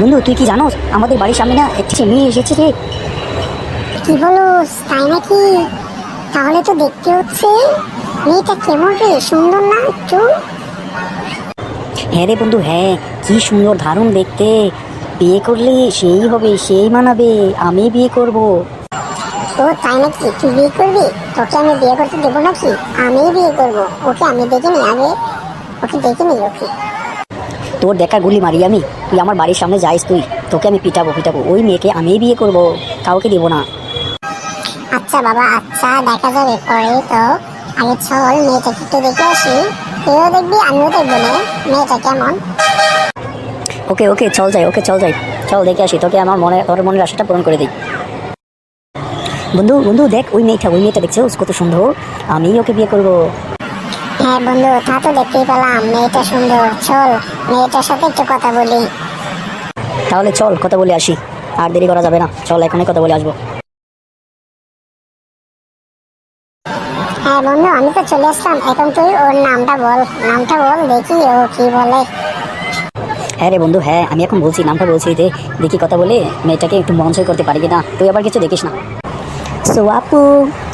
বন্ধু তুই কি জানোস আমাদের বাড়ির সামনে না একটি মেয়ে এসেছে রে। কি বলোস, তাই নাকি? তাহলে তো দেখতে হচ্ছে মেয়েটা কেমন রে, সুন্দর না একটু? হ্যাঁ রে বন্ধু, হ্যাঁ, কি সুন্দর, দারুণ দেখতে। বিয়ে করলে সেই হবে, সেই মানাবে, আমি বিয়ে করব। ও তাই নাকি, তুই বিয়ে করবি? তোকে আমি বিয়ে করতে দেবো নাকি? আমি বিয়ে করবো ওকে, আমি দেখিনি আগে, ওকে দেখিনি ওকে। তোর দেখা গুলি মারি আমি, তুই আমার বাড়ির সামনে যাইস, তোকে আমি পিটাবো পিটাবো। ওই মেয়েকে আমিই বিয়ে করব, কাউকে দিব না। আচ্ছা বাবা, আচ্ছা দেখা যাবে পরে তো। আগে চল মেয়েটাকে একটু দেখে আসি, তুইও দেখবি আমিও দেখবো না মেয়েটা কেমন। ওকে ওকে চল যাই, ওকে চল যাই, চল দেখে আসি, তোর মনের আশাটা পূরণ করে দিই। বন্ধু বন্ধু দেখ, ওই মেয়েটা দেখছো কত সুন্দর, আমি ওকে বিয়ে করব। হ্যাঁ বন্ধু, তা তো দেখতেই পেলাম, মেয়েটা সুন্দর। চল মেয়েটার সাথে একটু কথা বলি। তাহলে চল কথা বলে আসি, আর দেরি করা যাবে না, চল এখনই কথা বলে আসবো। হ্যাঁ বন্ধু, আমি তো চলে আসলাম, এখন তুই ওর নামটা বল, নামটা বল দেখি ও কি বলে। হ্যাঁ রে বন্ধু, হ্যাঁ আমি এখন বলছি, নামটা বলছি, দেখি কথা বলে মেয়েটাকে একটু মঞ্চয় করতে পারি কিনা, তুই আবার কিছু দেখিস না। সো আপু,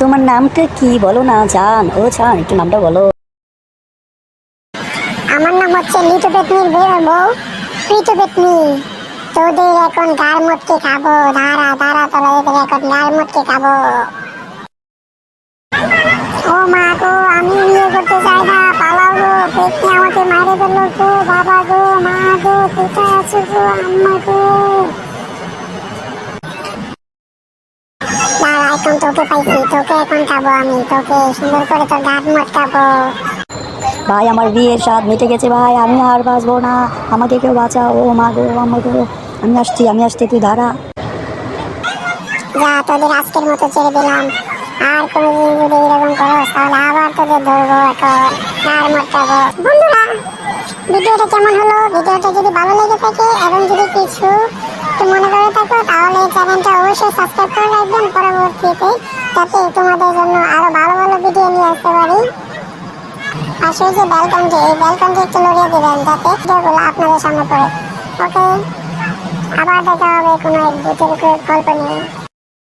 তোমার নামটা কি বলো না? জান, ও জান, একটু নামটা বলো। আমার নাম হচ্ছে লিটু পেতনির বউ, পিটু পেতনি। তোদের এখন গার মটকে খাবো, দাঁড়া দাঁড়া, তোরা এদের এখন গার মটকে খাবো। ও মা গো, আমি বিয়ে করতে চাই না, পালাও গো, পেতনি আমাকে মারে ফেললো গো, বাবা গো, মা গো, কোথায় আছো গো, আম্মা গো। দাঁড়া, এখন তোকে পাইছি, তোকে এখন খাবো আমি, তোকে সুন্দর করে তোর গার মটকাবো। ভাই আমার বিয়ের স্বাদ মিটে গেছে ভাই, আমি আর বাঁচবো না, আমাকে কেউ বাঁচাও, ও মা গো, আমার গো, আমি আসছি, তুই দাঁড়া। যা, তোদের আজকের মতো ছেড়ে দিলাম, আর কোনোদিন যদি এরকম করো তাহলে আবার তোদের ধরবো, এখন আর মটকাবো। বন্ধুরা, ভিডিওটা কেমন হলো? ভিডিওটা যদি ভালো লেগে থাকে এবং যদি কিছু মনে করে থাকো তাহলে চ্যানেলটা অবশ্যই সাবস্ক্রাইব করে রাখবেন পরবর্তীতে, যাতে তোমাদের জন্য আরো ভালো ভালো ভিডিও নিয়ে আসতে পারি। পাশে যে বেলকনটি, এই বেলকনটি একটু লড়িয়ে দেবেন যাতে ভিডিওগুলো আপনাদের সামনে পড়ে। ওকে, আবার দেখা হবে কোনো এক ভূতের গল্প নিয়ে।